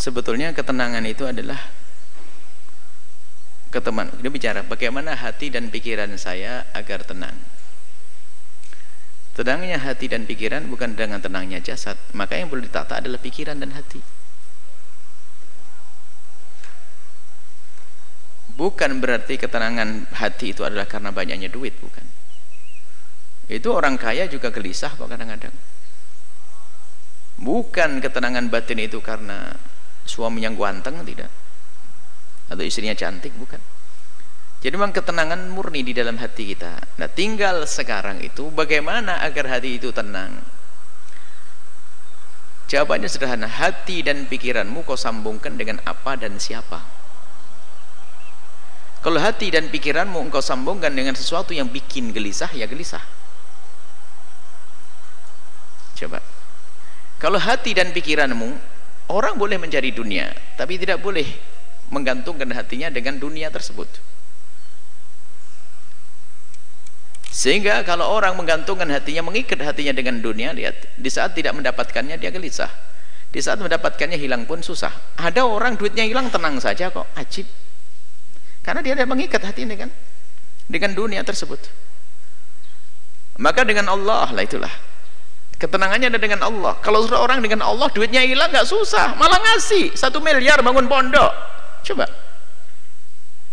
sebetulnya ketenangan itu adalah dia bicara bagaimana hati dan pikiran saya agar tenang. Tenangnya hati dan pikiran bukan dengan tenangnya jasad, maka yang perlu ditata adalah pikiran dan hati. Bukan berarti ketenangan hati itu adalah karena banyaknya duit, bukan. Itu orang kaya juga gelisah kok kadang-kadang. Bukan ketenangan batin itu karena suaminya ganteng, tidak, atau istrinya cantik, bukan. Jadi memang ketenangan murni di dalam hati kita. Nah, tinggal sekarang itu bagaimana agar hati itu tenang. Jawabannya sederhana, hati dan pikiranmu kau sambungkan dengan apa dan siapa. Kalau hati dan pikiranmu engkau sambungkan dengan sesuatu yang bikin gelisah, ya gelisah. Coba, kalau hati dan pikiranmu, orang boleh mencari dunia, tapi tidak boleh menggantungkan hatinya dengan dunia tersebut. Sehingga kalau orang menggantungkan hatinya, mengikat hatinya dengan dunia, lihat, di saat tidak mendapatkannya dia gelisah, di saat mendapatkannya hilang pun susah. Ada orang duitnya hilang tenang saja kok, ajib, karena dia tidak mengikat hatinya dengan dunia tersebut. Maka dengan Allah lah, itulah ketenangannya ada dengan Allah. Kalau sudah orang dengan Allah, duitnya hilang nggak susah, malah ngasih 1 miliar bangun pondok. Coba,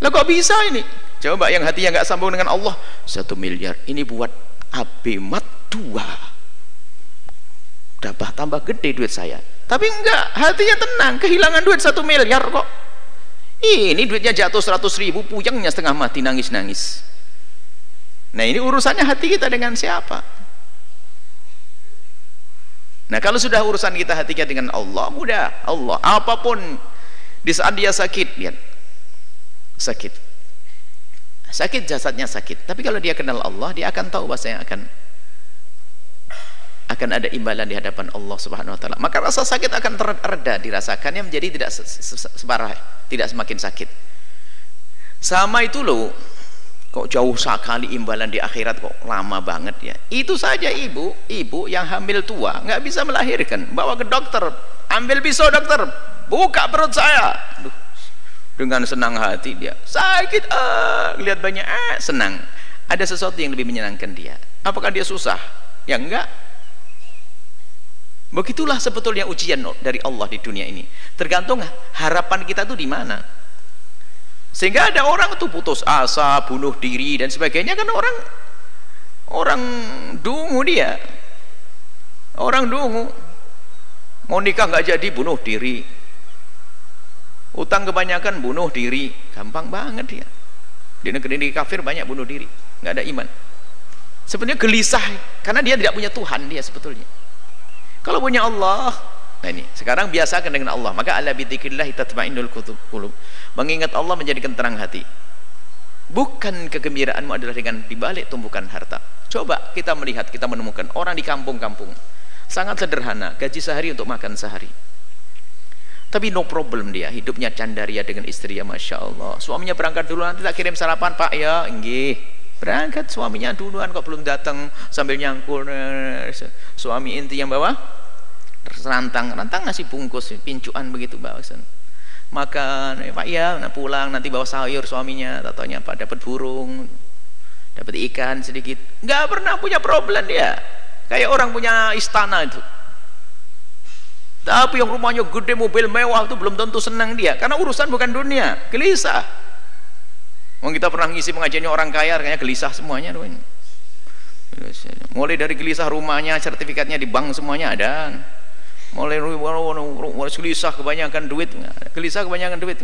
lah kok bisa ini? Coba yang hatinya nggak sambung dengan Allah, 1 miliar ini buat abemat 2, dapat tambah gede duit saya. Tapi enggak, hatinya tenang, kehilangan duit 1 miliar kok. Ini duitnya jatuh 100.000, puyengnya setengah mati, nangis-nangis. Nah, ini urusannya hati kita dengan siapa. Nah, kalau sudah urusan kita hati kita dengan Allah, mudah. Allah, apapun di saat dia sakit, lihat, sakit jasadnya sakit, tapi kalau dia kenal Allah, dia akan tahu bahwasanya akan ada imbalan di hadapan Allah Subhanahu wa taala. Maka rasa sakit akan terreda dirasakannya, menjadi tidak separah, tidak semakin sakit. Sama itu loh, kok jauh sekali imbalan di akhirat, kok lama banget ya. Itu saja ibu yang hamil tua nggak bisa melahirkan, bawa ke dokter, ambil pisau dokter, buka perut saya. Aduh, dengan senang hati dia sakit, lihat banyak, senang. Ada sesuatu yang lebih menyenangkan dia. Apakah dia susah? Ya enggak. Begitulah sebetulnya ujian dari Allah di dunia ini, tergantung harapan kita tuh di mana. Sehingga ada orang tuh putus asa, bunuh diri dan sebagainya, kan orang dungu, dia orang dungu, mau nikah nggak jadi bunuh diri, utang kebanyakan bunuh diri, gampang banget dia. Di negeri kafir banyak bunuh diri, nggak ada iman. Sebenarnya gelisah karena dia tidak punya Tuhan dia sebetulnya. Kalau punya Allah, nah ini sekarang biasakan dengan Allah. Maka ala bidzikrillah tatma'innul qulub. Mengingat Allah menjadikan tenang hati. Bukan kegembiraanmu adalah dengan dibalik tumpukan harta. Coba kita melihat, kita menemukan orang di kampung-kampung sangat sederhana, gaji sehari untuk makan sehari, tapi no problem, dia hidupnya candaria dengan istri, ya Masya Allah. Suaminya berangkat dulu, nanti tak kirim sarapan Pak ya. Enggih, berangkat suaminya duluan kok, belum datang, sambil nyangkul. Suami inti yang bawa rantang ngasih bungkus pincuan begitu, bawasan makan, Pak ya, nah pulang nanti bawa sayur suaminya, tatonya Pak dapat burung, dapat ikan sedikit, nggak pernah punya problem dia, kayak orang punya istana itu. Tapi yang rumahnya gede, mobil mewah itu belum tentu senang dia, karena urusan bukan dunia, gelisah. Kita pernah ngisi pengajiannya orang kaya, kayaknya gelisah semuanya. Mulai dari gelisah rumahnya, sertifikatnya di bank semuanya ada. Mulai gelisah kebanyakan duit, gelisah kebanyakan duit.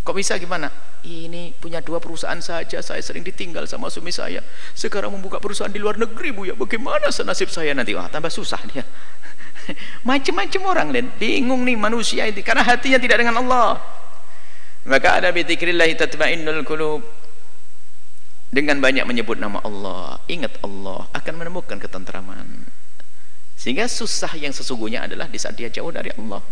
Kok bisa, gimana? Ini punya 2 perusahaan saja, saya sering ditinggal sama suami saya. Sekarang membuka perusahaan di luar negeri, Bu ya. Bagaimana senasib saya nanti? Wah, tambah susah dia. Macam-macam orang lain, bingung nih manusia itu karena hatinya tidak dengan Allah. Maka ada bidzikrillah tatma'innul qulub. Dengan banyak menyebut nama Allah, ingat Allah, akan menemukan ketentraman. Sehingga susah yang sesungguhnya adalah di saat dia jauh dari Allah.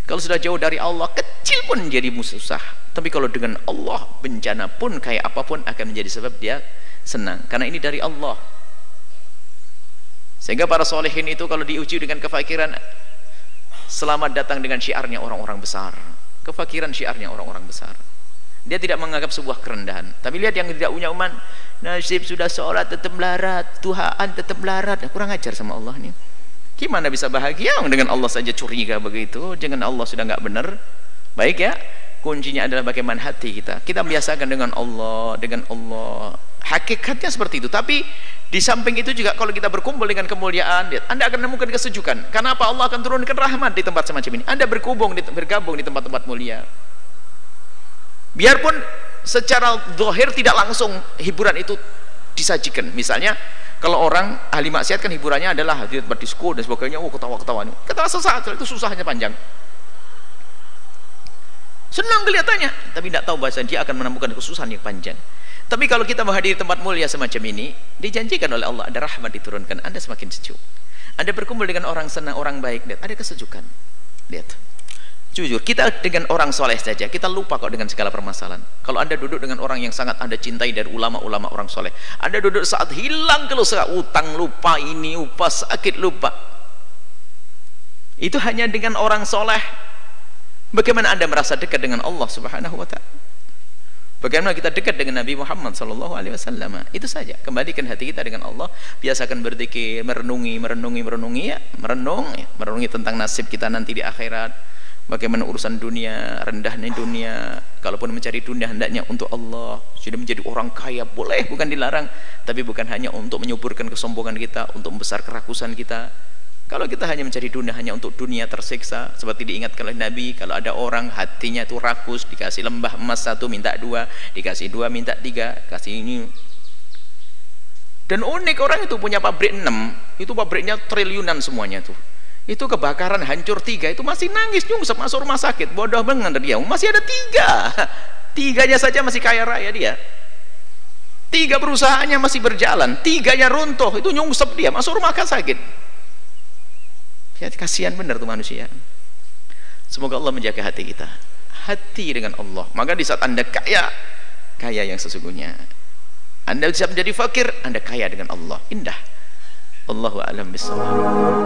Kalau sudah jauh dari Allah, kecil pun menjadi susah. Tapi kalau dengan Allah, bencana pun kayak apapun akan menjadi sebab dia senang, karena ini dari Allah. Sehingga para solehin itu kalau diuji dengan kefakiran, selamat datang dengan syiarnya orang-orang besar. Kefakiran syiarnya orang-orang besar. Dia tidak menganggap sebuah kerendahan. Tapi lihat yang tidak punya umat, nasib sudah sholat tetap melarat, Tuhan tetap melarat. Kurang ajar sama Allah nih. Gimana bisa bahagia dengan Allah saja curiga begitu? Jangan Allah sudah nggak benar. Baik ya, kuncinya adalah bagaimana hati kita. Kita biasakan dengan Allah, dengan Allah. Hakikatnya seperti itu. Tapi di samping itu juga kalau kita berkumpul dengan kemuliaan, Anda akan menemukan kesejukan. Karena apa? Allah akan turunkan rahmat di tempat semacam ini. Anda bergabung di tempat-tempat mulia. Biarpun secara zahir tidak langsung hiburan itu disajikan. Misalnya kalau orang ahli maksiat kan hiburannya adalah hadir berdisko dan sebagainya, ketawa-ketawa. Ketawa sesaat, itu susahnya panjang. Senang kelihatannya, tapi tidak tahu bahasa dia akan menemukan kesusahan yang panjang. Tapi kalau kita menghadiri tempat mulia semacam ini, dijanjikan oleh Allah ada rahmat diturunkan, Anda semakin sejuk. Anda berkumpul dengan orang senang, orang baik, lihat, ada kesejukan. Lihat. Jujur, kita dengan orang soleh saja, kita lupa kok dengan segala permasalahan. Kalau Anda duduk dengan orang yang sangat Anda cintai dari ulama-ulama orang soleh, Anda duduk saat hilang kalau utang lupa, ini lupa, sakit lupa. Itu hanya dengan orang soleh. Bagaimana Anda merasa dekat dengan Allah Subhanahu wa ta'ala? Bagaimana kita dekat dengan Nabi Muhammad SAW? Itu saja. Kembalikan hati kita dengan Allah. Biasakan berzikir, merenungi ya, merenungi tentang nasib kita nanti di akhirat. Bagaimana urusan dunia, rendahnya dunia. Kalaupun mencari dunia hendaknya untuk Allah. Sudah menjadi orang kaya boleh, bukan dilarang, tapi bukan hanya untuk menyuburkan kesombongan kita, untuk membesar kerakusan kita. Kalau kita hanya mencari dunia hanya untuk dunia tersiksa, seperti diingatkan oleh Nabi, kalau ada orang hatinya itu rakus, dikasih lembah emas 1 minta 2, dikasih 2 minta 3, kasih ini. Dan unik, orang itu punya pabrik 6, itu pabriknya triliunan semuanya tuh. Itu kebakaran hancur 3, itu masih nangis nyungsep masuk rumah sakit. Bodoh banget dia, masih ada 3. 3-nya saja masih kaya raya dia. 3 perusahaannya masih berjalan, 3-nya runtuh, itu nyungsep dia masuk rumah sakit. Ya, kasihan benar tuh manusia. Semoga Allah menjaga hati kita, hati dengan Allah. Maka di saat Anda kaya yang sesungguhnya, Anda bisa menjadi fakir, Anda kaya dengan Allah. Indah. Allahu a'lam bishawab.